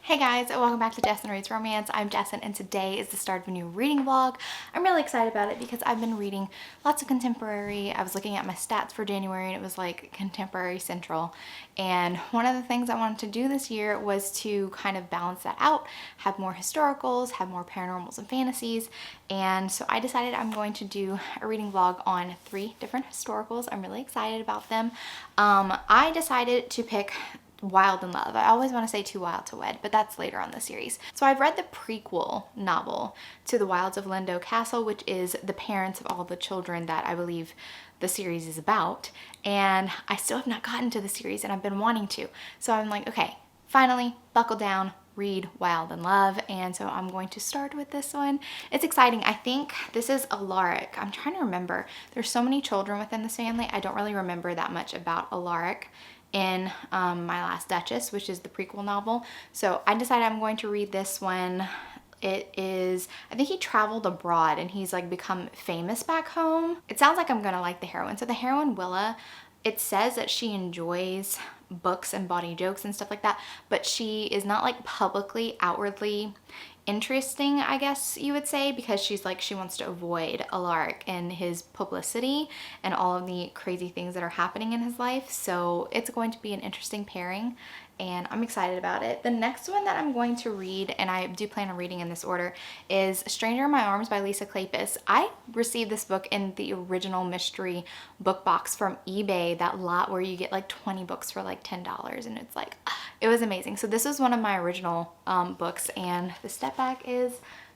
Hey guys, and welcome back to Jess and Reads Romance. I'm Jess, and today is the start of a new reading vlog. I'm really excited about it because I've been reading lots of contemporary. I was looking at my stats for January and it was like contemporary central. And one of the things I wanted to do this year was to kind of balance that out, have more historicals, have more paranormals and fantasies. And so I decided I'm going to do a reading vlog on 3 different historicals. I'm really excited about them. I decided to pick Wild in Love. I always want to say Too Wild to Wed, but that's later on the series. So I've read the prequel novel to The Wilds of Lindo Castle, which is the parents of all the children that I believe the series is about. And I still have not gotten to the series and I've been wanting to. So I'm like, okay, finally, buckle down, read Wild in Love. And so I'm going to start with this one. It's exciting. I think this is Alaric. I'm trying to remember. There's so many children within this family. I don't really remember that much about Alaric in My Last Duchess, which is the prequel novel. So I decided I'm going to read this one. It is, I think he traveled abroad and he's like become famous back home. It sounds like I'm gonna like the heroine. So the heroine, Willa, it says that she enjoys books and bawdy jokes and stuff like that, but she is not like publicly, outwardly interesting, I guess you would say, because she's like, she wants to avoid Alaric and his publicity and all of the crazy things that are happening in his life. So it's going to be an interesting pairing and I'm excited about it. The next one that I'm going to read, and I do plan on reading in this order, is Stranger in My Arms by Lisa Kleypas. I received this book in the original mystery book box from eBay, that lot where you get like 20 books for like $10, and it's like, it was amazing. So this was one of my original books, and the step back is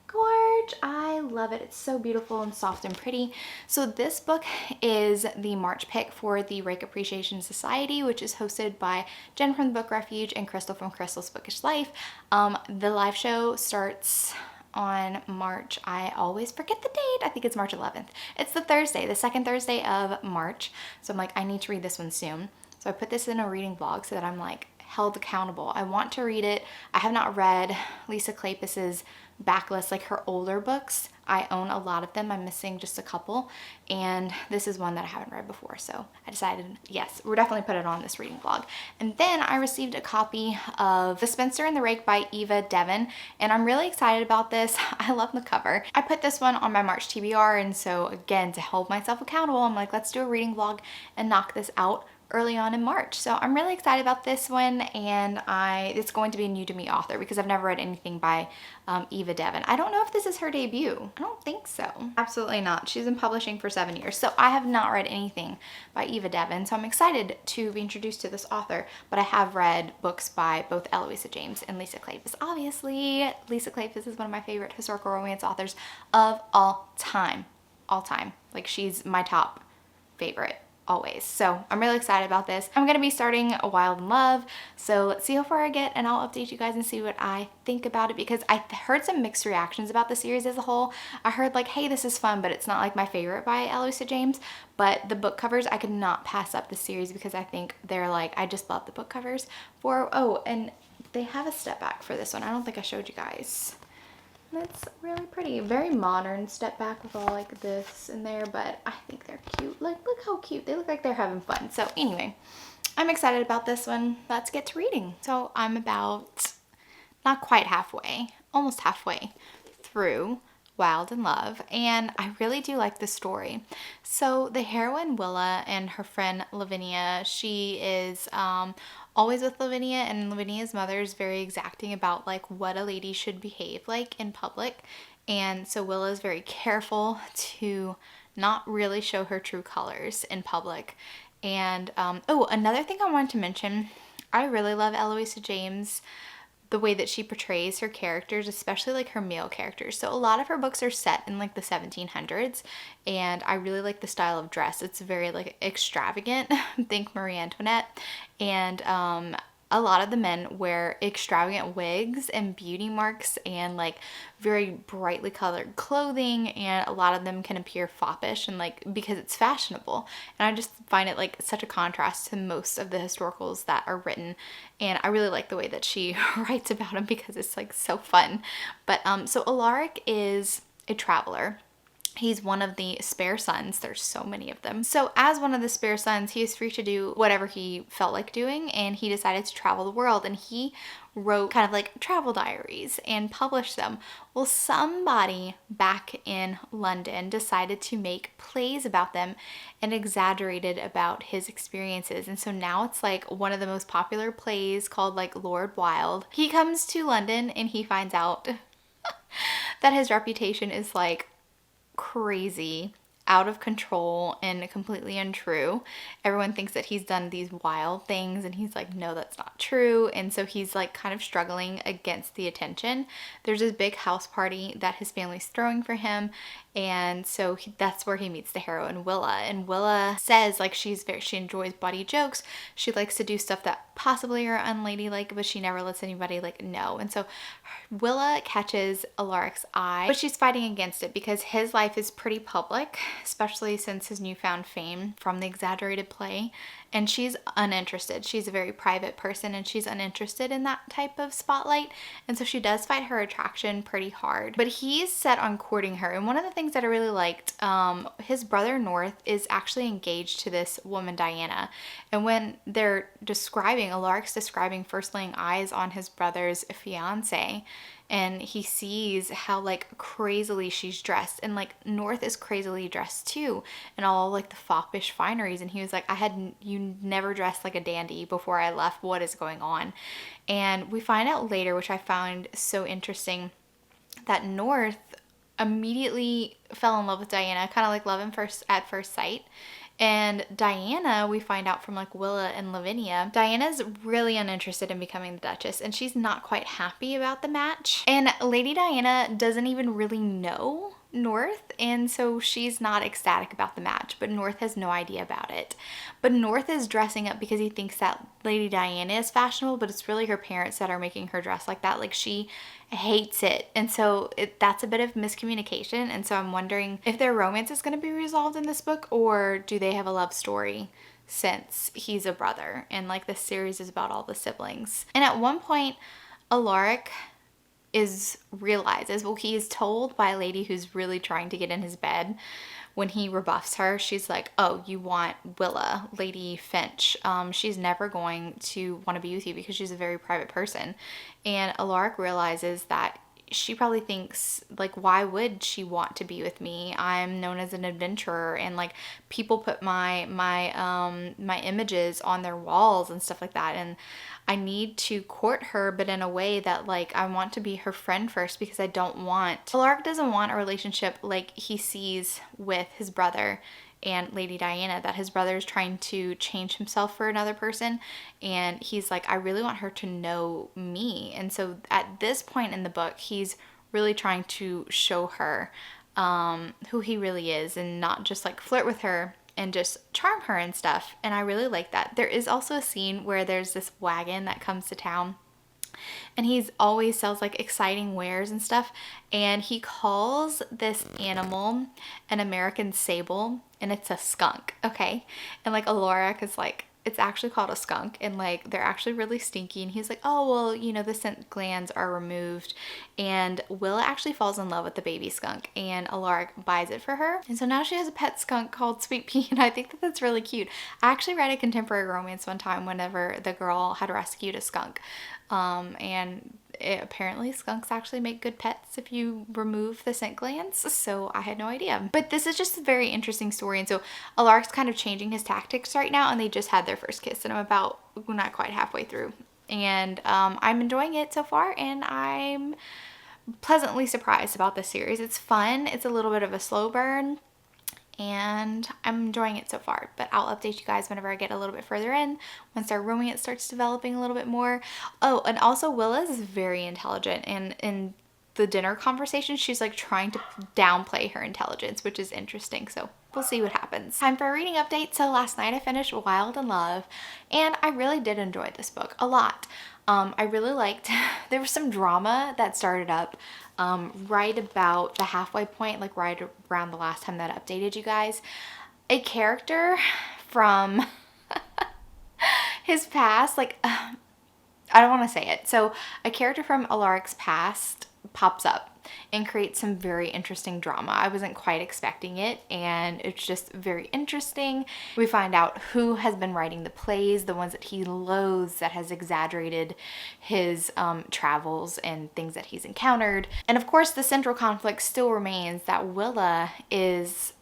gorge. I love it. It's so beautiful and soft and pretty. So this book is the March pick for the Rake Appreciation Society, which is hosted by Jen from the Book Refuge and Crystal from Crystal's Bookish Life. The live show starts on March, I always forget the date, I think it's March 11th. It's the Thursday, the second Thursday of March. So I'm like, I need to read this one soon. So I put this in a reading vlog so that I'm like held accountable. I want to read it. I have not read Lisa Kleypas's backlist, like her older books. I own a lot of them. I'm missing just a couple, and this is one that I haven't read before, so I decided, yes, we're definitely put it on this reading vlog. And then I received a copy of The Spinster and the Rake by Eva Devon, and I'm really excited about this. I love the cover. I put this one on my March TBR, and so again, to hold myself accountable, I'm like, let's do a reading vlog and knock this out early on in March. So I'm really excited about this one, and it's going to be a new to me author because I've never read anything by Eva Devon. I don't know if this is her debut. I don't think so. Absolutely not. She's been publishing for 7 years. So I have not read anything by Eva Devon. So I'm excited to be introduced to this author, but I have read books by both Eloisa James and Lisa Kleypas. Obviously, Lisa Kleypas is one of my favorite historical romance authors of all time. All time. Like, she's my top favorite. Always. So I'm really excited about this. I'm going to be starting A Wild in Love, so let's see how far I get and I'll update you guys and see what I think about it, because I heard some mixed reactions about the series as a whole. I heard like, hey, this is fun, but it's not like my favorite by Eloisa James, but the book covers, I could not pass up the series because I think they're like, I just love the book covers for, oh, and they have a step back for this one. I don't think I showed you guys. That's really pretty. Very modern step back with all like this in there, but I think they're cute. Like, look how cute. They look like they're having fun. So anyway, I'm excited about this one. Let's get to reading. So I'm about, not quite halfway, almost halfway through Wild in Love, and I really do like the story. So the heroine Willa and her friend Lavinia, she is always with Lavinia, and Lavinia's mother is very exacting about like what a lady should behave like in public, and so Willa is very careful to not really show her true colors in public. And oh, another thing I wanted to mention, I really love Eloisa James, the way that she portrays her characters, especially like her male characters. So a lot of her books are set in like the 1700s, and I really like the style of dress. It's very like extravagant. Think Marie Antoinette. And a lot of the men wear extravagant wigs and beauty marks and like very brightly colored clothing, and a lot of them can appear foppish and like because it's fashionable. And I just find it like such a contrast to most of the historicals that are written, and I really like the way that she writes about them because it's like so fun. But so Alaric is a traveler, He's one of the spare sons. There's so many of them. So as one of the spare sons, he is free to do whatever he felt like doing, and he decided to travel the world, and he wrote kind of like travel diaries and published them. Well, somebody back in London decided to make plays about them and exaggerated about his experiences. And so now it's like one of the most popular plays called like Lord Wilde. He comes to London and he finds out that his reputation is like crazy, out of control, and completely untrue. Everyone thinks that he's done these wild things, and he's like, no, that's not true. And so he's like kind of struggling against the attention. There's this big house party that his family's throwing for him, and so that's where he meets the heroine Willa. And Willa says like she enjoys bawdy jokes. She likes to do stuff that possibly are unladylike, but she never lets anybody like know. And so Willa catches Alaric's eye, but she's fighting against it because his life is pretty public, especially since his newfound fame from the exaggerated play. And she's uninterested. She's a very private person, and she's uninterested in that type of spotlight. And so she does fight her attraction pretty hard. But he's set on courting her. And one of the things that I really liked, his brother North is actually engaged to this woman, Diana. And when they're Alaric's describing first laying eyes on his brother's fiance, and he sees how like crazily she's dressed, and like North is crazily dressed too, and all like the foppish fineries, and he was like, you never dressed like a dandy before I left. What is going on? And we find out later, which I found so interesting, that North immediately fell in love with Diana, kind of like love at first sight. And Diana, we find out from like Willa and Lavinia, Diana's really uninterested in becoming the Duchess, and she's not quite happy about the match. And Lady Diana doesn't even really know North, and so she's not ecstatic about the match, but North has no idea about it. But North is dressing up because he thinks that Lady Diana is fashionable, but it's really her parents that are making her dress like that. Like, she hates it, and so that's a bit of miscommunication. And so I'm wondering if their romance is going to be resolved in this book, or do they have a love story since he's a brother and like this series is about all the siblings. And at one point, Alaric realizes, well, he is told by a lady who's really trying to get in his bed. When he rebuffs her, she's like, oh, you want Willa, Lady Finch. She's never going to want to be with you because she's a very private person. And Alaric realizes that she probably thinks, like, why would she want to be with me? I'm known as an adventurer, and like people put my images on their walls and stuff like that, and I need to court her, but in a way that like I want to be her friend first, because Alaric doesn't want a relationship like he sees with his brother and Lady Diana, that his brother is trying to change himself for another person, and he's like, I really want her to know me. And so at this point in the book, he's really trying to show her who he really is, and not just like flirt with her and just charm her and stuff. And I really like that. There is also a scene where there's this wagon that comes to town, and he's always sells like exciting wares and stuff, and he calls this animal an American sable, and it's a skunk, okay? And like Alaric is like, it's actually called a skunk, and like they're actually really stinky. And he's like, oh, well, you know, the scent glands are removed. And Willa actually falls in love with the baby skunk, and Alaric buys it for her. And so now she has a pet skunk called Sweet Pea, and I think that that's really cute. I actually read a contemporary romance one time whenever the girl had rescued a skunk. And apparently skunks actually make good pets if you remove the scent glands, so I had no idea. But this is just a very interesting story, and so Alaric's kind of changing his tactics right now, and they just had their first kiss, and I'm about not quite halfway through, and I'm enjoying it so far, and I'm pleasantly surprised about this series. It's fun, it's a little bit of a slow burn, and I'm enjoying it so far, but I'll update you guys whenever I get a little bit further in, once our romance starts developing a little bit more. Oh, and also Willa is very intelligent, and in the dinner conversation, she's like trying to downplay her intelligence, which is interesting, so we'll see what happens. Time for a reading update. So last night I finished Wild in Love, and I really did enjoy this book a lot. I really liked, there was some drama that started up right about the halfway point, like right around the last time that I updated you guys. A character from his past, like, I don't want to say it. So a character from Alaric's past pops up and creates some very interesting drama. I wasn't quite expecting it, and it's just very interesting. We find out who has been writing the plays, the ones that he loathes, that has exaggerated his travels and things that he's encountered. And of course, the central conflict still remains that Willa is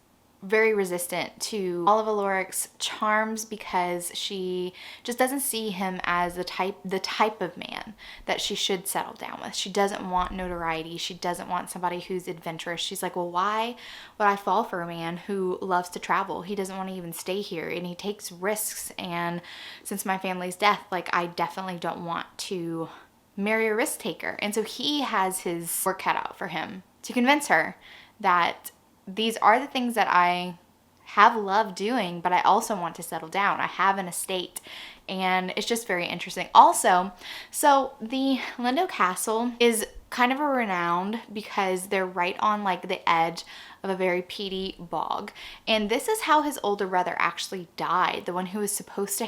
very resistant to all of Aloric's charms because she just doesn't see him as the type of man that she should settle down with. She doesn't want notoriety. She doesn't want somebody who's adventurous. She's like, well, why would I fall for a man who loves to travel? He doesn't want to even stay here, and he takes risks. And since my family's death, like, I definitely don't want to marry a risk taker. And so he has his work cut out for him to convince her that these are the things that I have loved doing, but I also want to settle down. I have an estate, and it's just very interesting. Also, so the Lindo Castle is kind of a renowned because they're right on like the edge of a very peaty bog. And this is how his older brother actually died, the one who was supposed to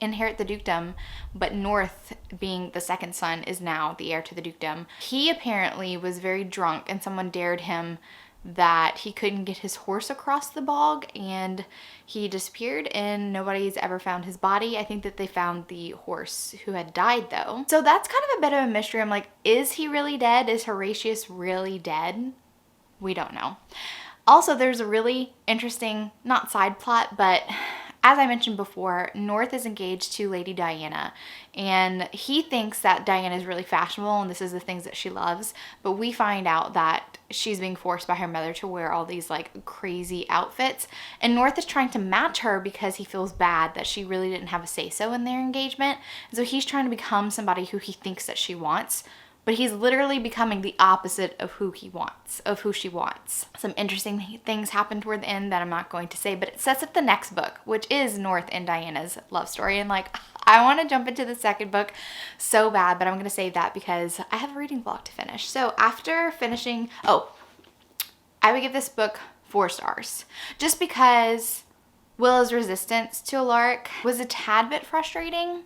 inherit the dukedom, but North, being the second son, is now the heir to the dukedom. He apparently was very drunk, and someone dared him that he couldn't get his horse across the bog, and he disappeared, and nobody's ever found his body. I think that they found the horse who had died though. So that's kind of a bit of a mystery. I'm like, is he really dead? Is Horatius really dead? We don't know. Also, there's a really interesting, not side plot, but as I mentioned before, North is engaged to Lady Diana, and he thinks that Diana is really fashionable and this is the things that she loves, but we find out that she's being forced by her mother to wear all these like crazy outfits, and North is trying to match her because he feels bad that she really didn't have a say-so in their engagement. And so he's trying to become somebody who he thinks that she wants, but he's literally becoming the opposite of who he wants, of who she wants. Some interesting things happen toward the end that I'm not going to say, but it sets up the next book, which is North and Diana's love story. And like, I want to jump into the second book so bad, but I'm going to save that because I have a reading vlog to finish. So after finishing, I would give this book 4 stars, just because Willa's resistance to Alaric was a tad bit frustrating,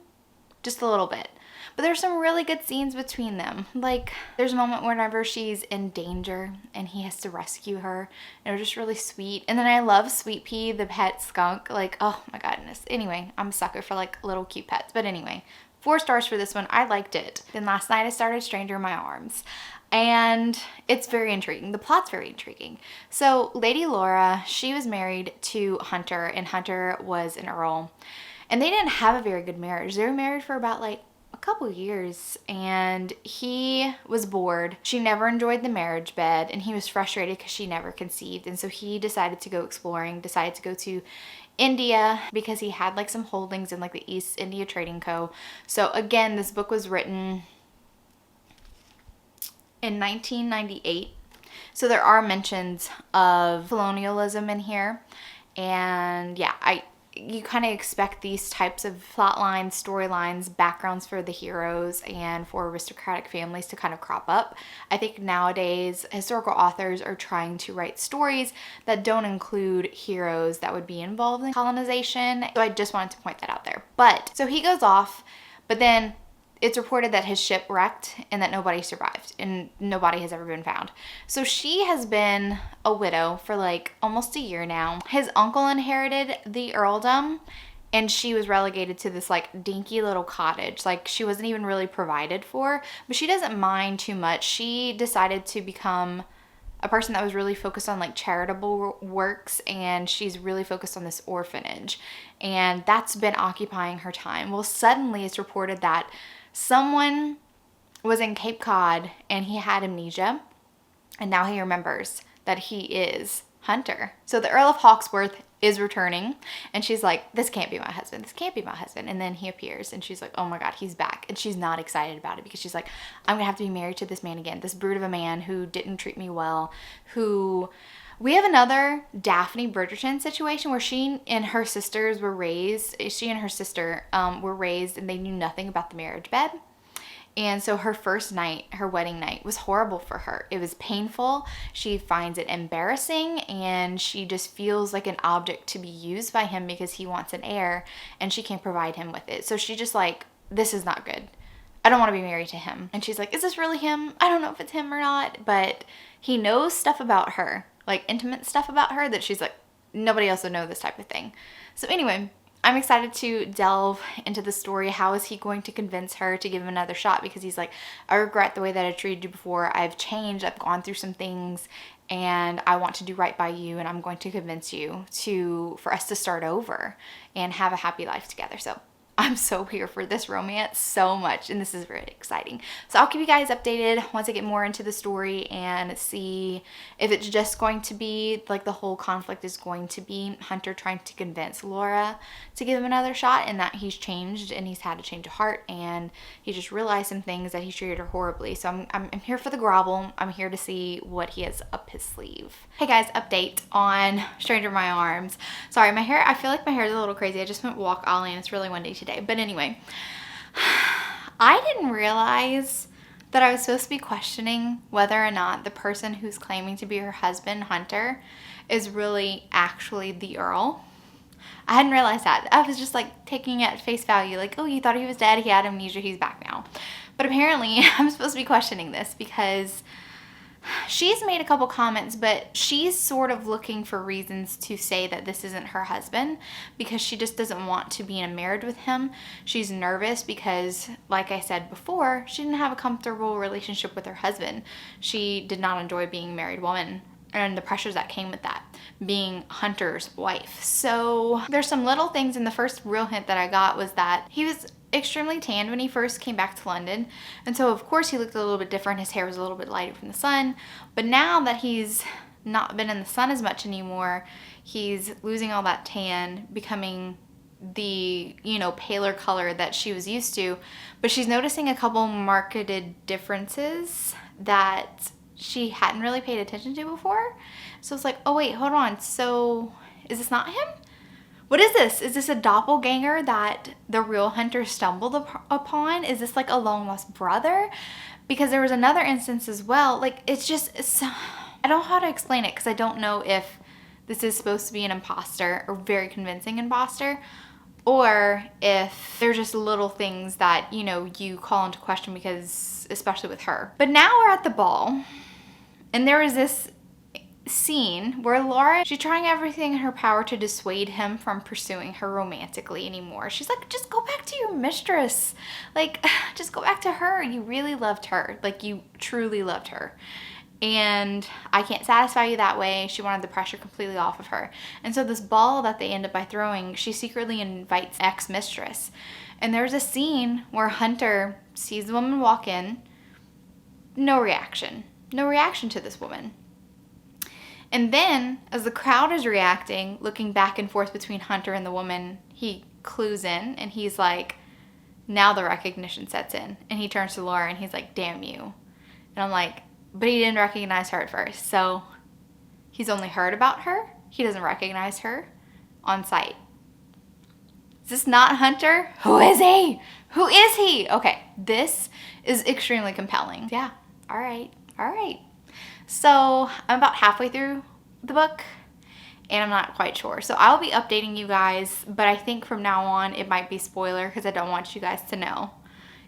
just a little bit. But there's some really good scenes between them. Like, there's a moment whenever she's in danger and he has to rescue her, and it was just really sweet. And then I love Sweet Pea, the pet skunk. Like, oh my goodness. Anyway, I'm a sucker for like little cute pets. But anyway, 4 stars for this one. I liked it. Then last night I started Stranger in My Arms, and it's very intriguing. The plot's very intriguing. So Lady Laura, she was married to Hunter, and Hunter was an earl, and they didn't have a very good marriage. They were married for about like a couple years, and he was bored. She never enjoyed the marriage bed, and he was frustrated because she never conceived. And so he decided to go exploring, decided to go to India because he had like some holdings in like the East India Trading Co. So again, this book was written in 1998. So there are mentions of colonialism in here. And yeah, you kind of expect these types of plot lines, storylines, backgrounds for the heroes and for aristocratic families to kind of crop up. I think nowadays historical authors are trying to write stories that don't include heroes that would be involved in colonization. So I just wanted to point that out there. But so he goes off, but then it's reported that his ship wrecked and that nobody survived and nobody has ever been found. So she has been a widow for like almost a year now. His uncle inherited the earldom, and she was relegated to this like dinky little cottage. Like, she wasn't even really provided for, but she doesn't mind too much. She decided to become a person that was really focused on like charitable works, and she's really focused on this orphanage, and that's been occupying her time. Well, suddenly it's reported that someone was in Cape Cod and he had amnesia, and now he remembers that he is Hunter. So the Earl of Hawksworth is returning, and she's like, this can't be my husband. This can't be my husband. And then he appears, and she's like, oh my God, he's back. And she's not excited about it because she's like, I'm gonna have to be married to this man again, this brute of a man who didn't treat me well, we have another Daphne Bridgerton situation where she and her sister were raised, and they knew nothing about the marriage bed. And so her first night, her wedding night, was horrible for her. It was painful. She finds it embarrassing, and she just feels like an object to be used by him because he wants an heir and she can't provide him with it. So she just like, this is not good. I don't want to be married to him. And she's like, is this really him? I don't know if it's him or not, but he knows stuff about her, like intimate stuff about her that she's like, nobody else would know this type of thing. So anyway, I'm excited to delve into the story. How is he going to convince her to give him another shot? Because he's like, I regret the way that I treated you before. I've changed. I've gone through some things and I want to do right by you. And I'm going to convince you for us to start over and have a happy life together. So I'm so here for this romance so much, and this is really exciting. So I'll keep you guys updated once I get more into the story and see if it's just going to be like the whole conflict is going to be Hunter trying to convince Laura to give him another shot, and that he's changed and he's had a change of heart and he just realized some things that he treated her horribly. So I'm here for the grovel. I'm here to see what he has up his sleeve. Hey guys, update on Stranger in My Arms. Sorry, my hair, I feel like my hair is a little crazy. I just went walk Ollie and it's really windy today. But anyway, I didn't realize that I was supposed to be questioning whether or not the person who's claiming to be her husband, Hunter, is really actually the Earl. I hadn't realized that. I was just like taking it at face value, like, oh, you thought he was dead, he had amnesia, he's back now. But apparently I'm supposed to be questioning this because she's made a couple comments, but she's sort of looking for reasons to say that this isn't her husband because she just doesn't want to be in a marriage with him. She's nervous because, like I said before, she didn't have a comfortable relationship with her husband. She did not enjoy being a married woman and the pressures that came with that, being Hunter's wife. So there's some little things, and the first real hint that I got was that he was extremely tanned when he first came back to London, and so of course he looked a little bit different. His hair was a little bit lighter from the sun, but now that he's not been in the sun as much anymore, he's losing all that tan, becoming the, you know, paler color that she was used to. But she's noticing a couple marketed differences that she hadn't really paid attention to before. So it's like, oh wait, hold on, so is this not him? What is this? Is this a doppelganger that the real Hunter stumbled upon? Is this like a long lost brother? Because there was another instance as well. Like, it's I don't know how to explain it because I don't know if this is supposed to be an imposter or very convincing imposter, or if they're just little things that, you know, you call into question because, especially with her. But now we're at the ball, and there is this scene where Laura, she's trying everything in her power to dissuade him from pursuing her romantically anymore. She's like, just go back to your mistress. Like, just go back to her. You really loved her. Like, you truly loved her. And I can't satisfy you that way. She wanted the pressure completely off of her. And so this ball that they end up by throwing, she secretly invites ex-mistress. And there's a scene where Hunter sees the woman walk in. No reaction. No reaction to this woman. And then, as the crowd is reacting, looking back and forth between Hunter and the woman, he clues in and he's like, now the recognition sets in. And he turns to Laura and he's like, damn you. And I'm like, but he didn't recognize her at first. So he's only heard about her. He doesn't recognize her on sight. Is this not Hunter? Who is he? Who is he? Okay, this is extremely compelling. Yeah, all right, all right. So I'm about halfway through the book and I'm not quite sure. So I'll be updating you guys, but I think from now on it might be spoiler because I don't want you guys to know,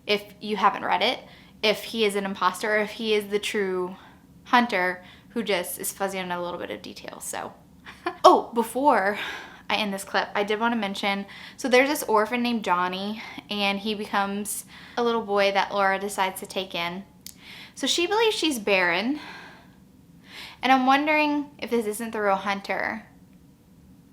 if you haven't read it, if he is an imposter or if he is the true Hunter who just is fuzzy on a little bit of detail. So, oh, before I end this clip, I did want to mention, so there's this orphan named Johnny and he becomes a little boy that Laura decides to take in. So she believes she's barren. And I'm wondering if this isn't the real Hunter.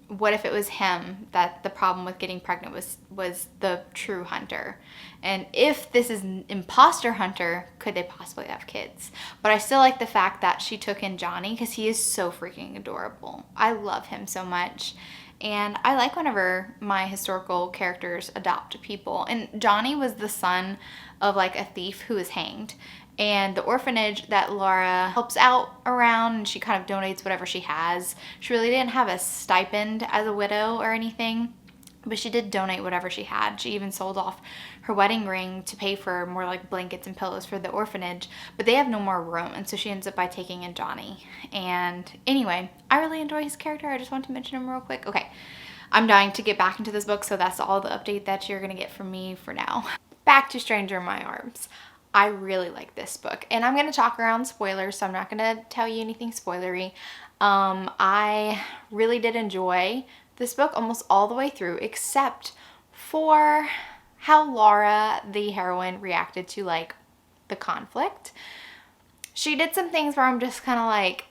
What if it was him that the problem with getting pregnant was the true Hunter? And if this is an imposter Hunter, could they possibly have kids? But I still like the fact that she took in Johnny because he is so freaking adorable. I love him so much. And I like whenever my historical characters adopt people. And Johnny was the son of like a thief who was hanged. And the orphanage that Laura helps out around, and she kind of donates whatever she has. She really didn't have a stipend as a widow or anything, but she did donate whatever she had. She even sold off her wedding ring to pay for more like blankets and pillows for the orphanage, but they have no more room, and so she ends up by taking in Johnny. And anyway, I really enjoy his character. I just want to mention him real quick. Okay, I'm dying to get back into this book, so that's all the update that you're gonna get from me for now. back to Stranger in My Arms. I really like this book, and I'm going to talk around spoilers, so I'm not going to tell you anything spoilery. I really did enjoy this book almost all the way through, except for how Laura, the heroine, reacted to like the conflict. She did some things where I'm just kind of like,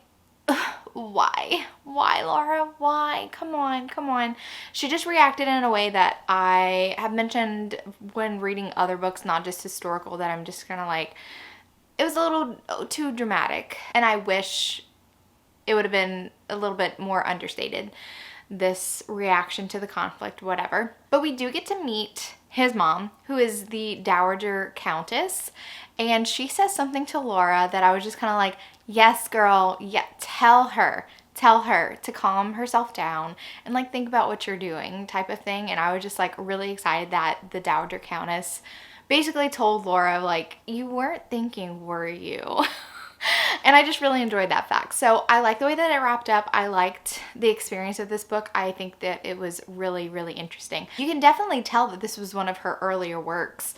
why, Laura, why? Come on. She just reacted in a way that I have mentioned when reading other books, not just historical, that I'm just kind of like, it was a little too dramatic, and I wish it would have been a little bit more understated, this reaction to the conflict, whatever. But we do get to meet his mom, who is the Dowager Countess, and she says something to Laura that I was just kind of like, yes, girl, yeah, tell her to calm herself down and like think about what you're doing type of thing. And I was just like really excited that the Dowager Countess basically told Laura, like, you weren't thinking, were you? And I just really enjoyed that fact. So I like the way that it wrapped up. I liked the experience of this book. I think that it was really, really interesting. You can definitely tell that this was one of her earlier works.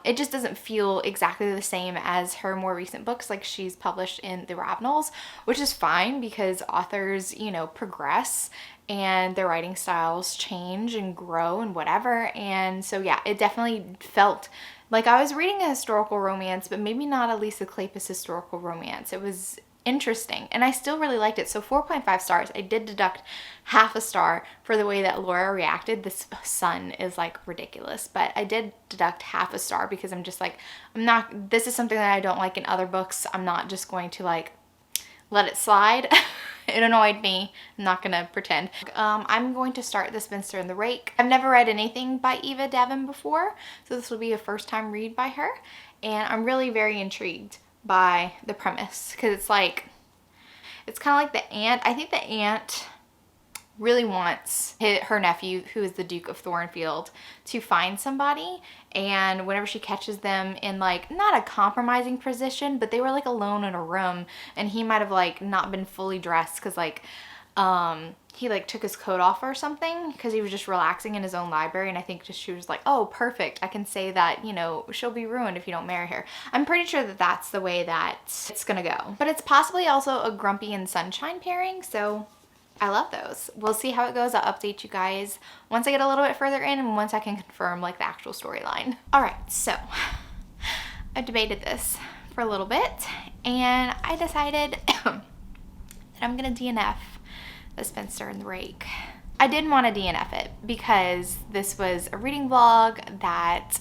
It just doesn't feel exactly the same as her more recent books, like she's published in the Ravenels, which is fine because authors, you know, progress and their writing styles change and grow and whatever. And so yeah, it definitely felt like I was reading a historical romance, but maybe not a Lisa Kleypas historical romance. It was interesting, and I still really liked it. So 4.5 stars. I did deduct half a star for the way that Laura reacted. This son is like ridiculous, but I did deduct half a star because I'm just like, this is something that I don't like in other books. I'm not just going to like let it slide. It annoyed me. I'm not gonna pretend. I'm going to start The Spinster and the Rake. I've never read anything by Eva Devon before, so this will be a first time read by her, and I'm really very intrigued by the premise because it's like, it's kind of like the aunt. I think the aunt really wants her nephew, who is the Duke of Thornfield, to find somebody, and whenever she catches them in like not a compromising position, but they were like alone in a room, and he might have like not been fully dressed because like he like took his coat off or something because he was just relaxing in his own library, and I think just she was like, oh perfect, I can say that, you know, she'll be ruined if you don't marry her. I'm pretty sure that that's the way that it's gonna go, but it's possibly also a Grumpy and Sunshine pairing, so I love those. We'll see how it goes. I'll update you guys once I get a little bit further in and once I can confirm like the actual storyline. All right, so I debated this for a little bit and I decided that I'm gonna DNF The Spinster and the Rake. I didn't want to DNF it because this was a reading vlog that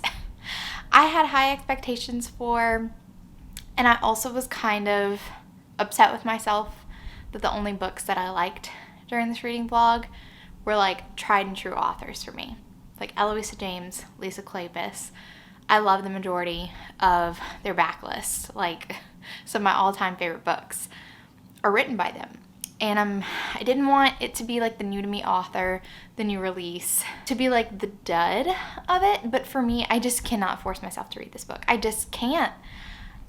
I had high expectations for, and I also was kind of upset with myself that the only books that I liked during this reading vlog were like tried and true authors for me, like Eloisa James, Lisa Kleypas. I love the majority of their backlist. Like some of my all-time favorite books are written by them. And I didn't want it to be like the new to me author, the new release, to be like the dud of it. But for me, I just cannot force myself to read this book. I just can't.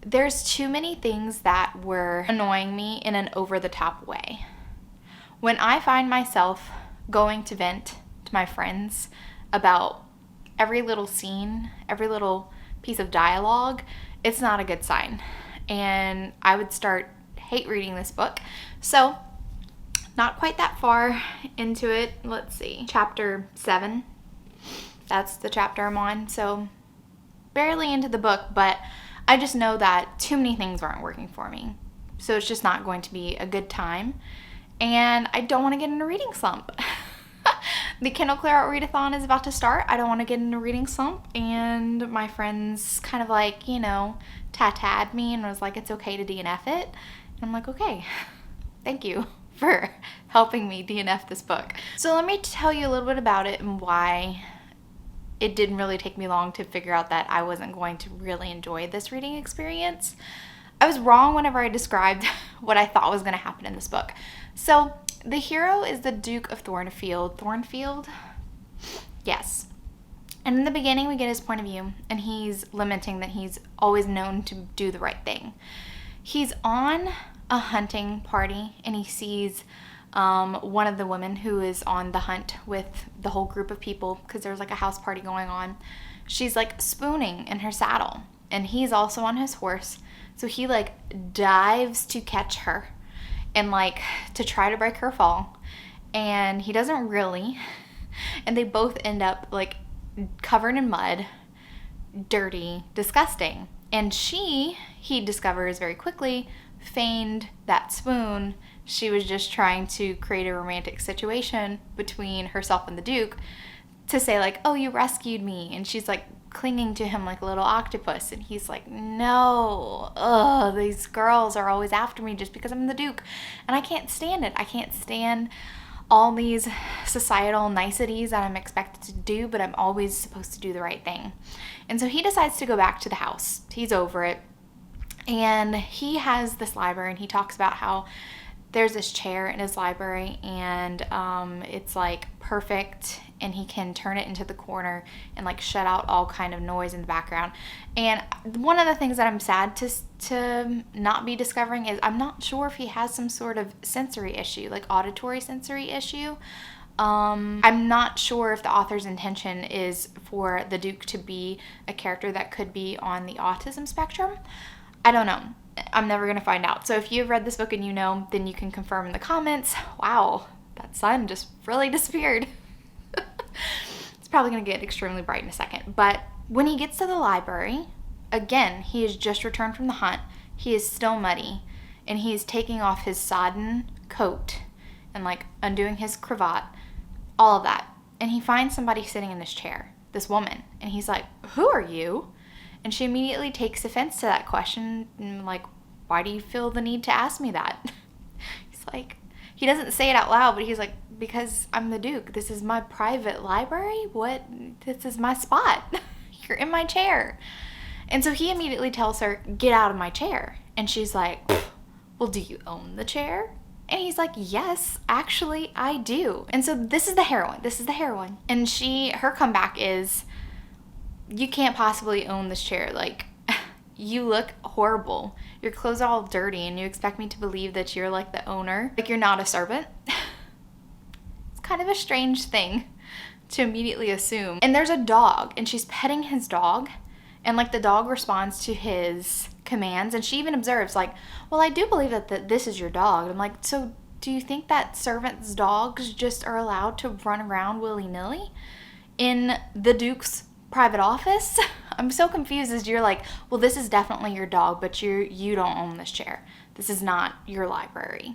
There's too many things that were annoying me in an over-the-top way. When I find myself going to vent to my friends about every little scene, every little piece of dialogue, it's not a good sign. And I would start hate reading this book. So, not quite that far into it. Let's see, chapter 7. That's the chapter I'm on. So, barely into the book, but I just know that too many things aren't working for me. So it's just not going to be a good time. And I don't want to get in a reading slump. The Kindle Clear Out Readathon is about to start. I don't want to get in a reading slump. And my friends kind of like, you know, ta-ta'd me and was like, it's okay to DNF it. And I'm like, okay, thank you for helping me DNF this book. So let me tell you a little bit about it and why it didn't really take me long to figure out that I wasn't going to really enjoy this reading experience. I was wrong whenever I described what I thought was going to happen in this book. So the hero is the Duke of Thornfield. Thornfield? Yes. And in the beginning we get his point of view, and he's lamenting that he's always known to do the right thing. He's on a hunting party and he sees one of the women who is on the hunt with the whole group of people, because there's like a house party going on. she's like spooning in her saddle, and he's also on his horse. So he like dives to catch her and like to try to break her fall, and he doesn't really, and they both end up like covered in mud, dirty, disgusting. And he discovers very quickly, feigned that spoon. She was just trying to create a romantic situation between herself and the Duke to say like, oh, you rescued me. And she's like clinging to him like a little octopus. And he's like, no, ugh, these girls are always after me just because I'm the Duke. And I can't stand it. I can't stand all these societal niceties that I'm expected to do, but I'm always supposed to do the right thing. And so he decides to go back to the house. He's over it. And he has this library, and he talks about how there's this chair in his library, and it's like perfect, and he can turn it into the corner and like shut out all kind of noise in the background. And one of the things that I'm sad to not be discovering is I'm not sure if he has some sort of sensory issue, like auditory sensory issue. I'm not sure if the author's intention is for the Duke to be a character that could be on the autism spectrum. I don't know. I'm never going to find out. So if you've read this book and you know, then you can confirm in the comments. Wow, that sun just really disappeared. It's probably going to get extremely bright in a second. But when he gets to the library, again, he has just returned from the hunt. He is still muddy, and he is taking off his sodden coat and like undoing his cravat, all of that. And he finds somebody sitting in this chair, this woman. And he's like, who are you? And she immediately takes offense to that question, and like, why do you feel the need to ask me that? He's like, he doesn't say it out loud, but he's like, because I'm the Duke. This is my private library. What? This is my spot. You're in my chair. And so he immediately tells her, get out of my chair. And she's like, well, do you own the chair? And he's like, yes, actually, I do. And so this is the heroine. And her comeback is, you can't possibly own this chair. Like, you look horrible. Your clothes are all dirty, and you expect me to believe that you're like the owner. Like, you're not a servant. It's kind of a strange thing to immediately assume. And there's a dog, and she's petting his dog, and like the dog responds to his commands, and she even observes like, well, I do believe that this is your dog. And I'm like, so do you think that servants' dogs just are allowed to run around willy-nilly in the Duke's private office? I'm so confused as you're like, well, this is definitely your dog, but you don't own this chair. This is not your library.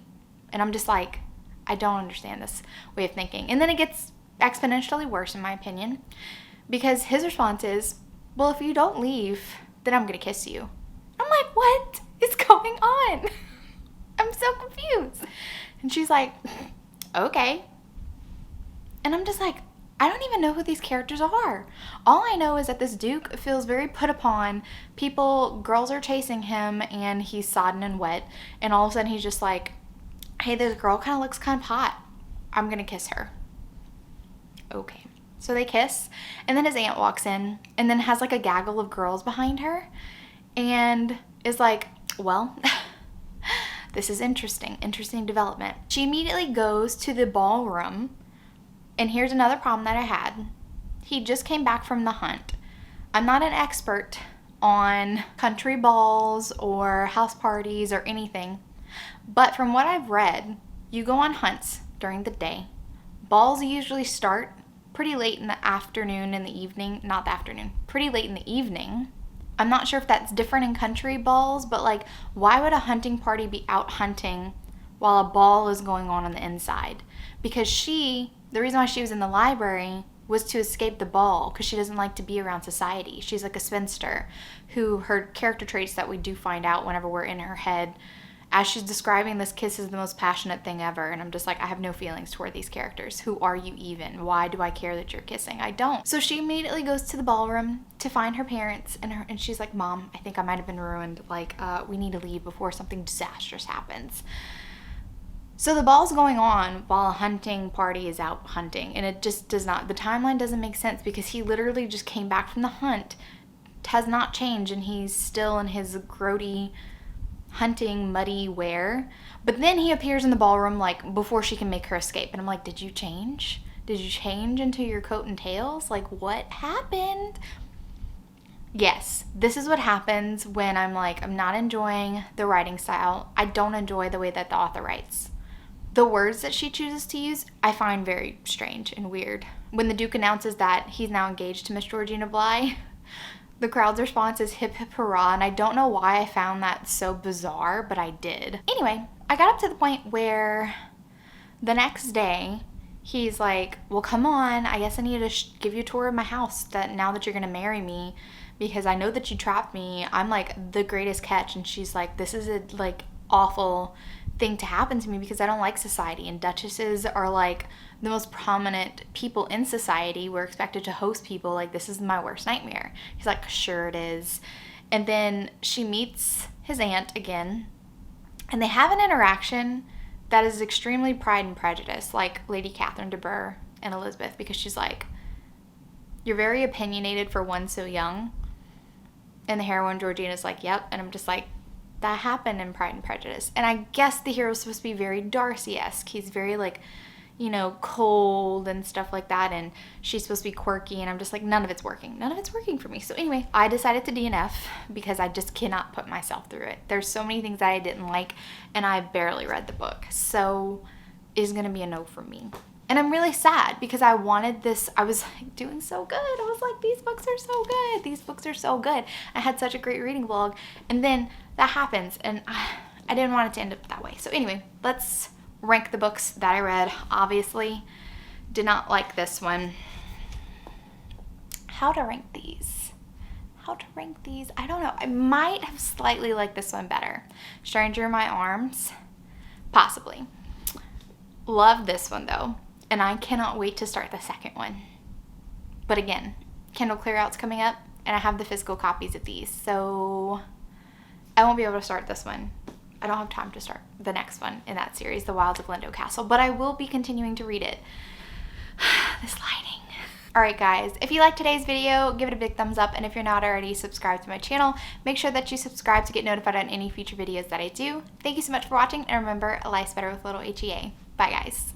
And I'm just like, I don't understand this way of thinking. And then it gets exponentially worse, in my opinion, because his response is, well, if you don't leave, then I'm gonna kiss you. I'm like, what is going on? I'm so confused. And she's like, okay. And I'm just like, I don't even know who these characters are. All I know is that this Duke feels very put upon. Girls are chasing him, and he's sodden and wet. And all of a sudden he's just like, hey, this girl kind of looks kind of hot. I'm gonna kiss her. Okay. So they kiss, and then his aunt walks in, and then has like a gaggle of girls behind her, and is like, well, this is interesting development. She immediately goes to the ballroom. And here's another problem that I had. He just came back from the hunt. I'm not an expert on country balls or house parties or anything, but from what I've read, you go on hunts during the day. Balls usually start pretty late in the afternoon, in the evening, not the afternoon, pretty late in the evening. I'm not sure if that's different in country balls, but like, why would a hunting party be out hunting while a ball is going on the inside? Because the reason why she was in the library was to escape the ball, because she doesn't like to be around society. She's like a spinster who, her character traits that we do find out whenever we're in her head, as she's describing this kiss is the most passionate thing ever. And I'm just like, I have no feelings toward these characters. Who are you even? Why do I care that you're kissing? I don't. So she immediately goes to the ballroom to find her parents, and she's like, Mom, I think I might have been ruined. Like, we need to leave before something disastrous happens. So the ball's going on while a hunting party is out hunting, and it just does not, the timeline doesn't make sense, because he literally just came back from the hunt, has not changed, and he's still in his grody hunting muddy wear. But then he appears in the ballroom like before she can make her escape, and I'm like, did you change? Did you change into your coat and tails? Like, what happened? Yes, this is what happens when I'm like, I'm not enjoying the writing style. I don't enjoy the way that the author writes. The words that she chooses to use, I find very strange and weird. When the Duke announces that he's now engaged to Miss Georgina Bly, the crowd's response is hip hip hurrah, and I don't know why I found that so bizarre, but I did. Anyway, I got up to the point where the next day, he's like, well, come on, I guess I need to give you a tour of my house that now that you're gonna marry me, because I know that you trapped me. I'm like the greatest catch. And she's like, this is a like awful thing to happen to me because I don't like society, and duchesses are like the most prominent people in society. We're expected to host people. Like, this is my worst nightmare. He's like, sure it is. And then she meets his aunt again, and they have an interaction that is extremely Pride and Prejudice, like Lady Catherine de Bourgh and Elizabeth, because she's like, you're very opinionated for one so young. And the heroine Georgina's like, yep. And I'm just like, that happened in Pride and Prejudice. And I guess the hero's supposed to be very Darcy-esque. He's very like, you know, cold and stuff like that. And she's supposed to be quirky. And I'm just like, none of it's working. None of it's working for me. So anyway, I decided to DNF because I just cannot put myself through it. There's so many things that I didn't like, and I barely read the book. So it's going to be a no for me. And I'm really sad because I wanted this. I was like doing so good. I was like, these books are so good. These books are so good. I had such a great reading vlog. And then that happens, and I didn't want it to end up that way. So anyway, let's rank the books that I read. Obviously, did not like this one. How to rank these? How to rank these? I don't know. I might have slightly liked this one better. Stranger in My Arms, possibly. Love this one though. And I cannot wait to start the second one. But again, Kindle clearout's coming up, and I have the physical copies of these, so I won't be able to start this one. I don't have time to start the next one in that series, The Wilds of Lindo Castle, but I will be continuing to read it. This lighting. Alright guys, if you liked today's video, give it a big thumbs up, and if you're not already subscribed to my channel, make sure that you subscribe to get notified on any future videos that I do. Thank you so much for watching, and remember, life's better with little HEA. Bye guys.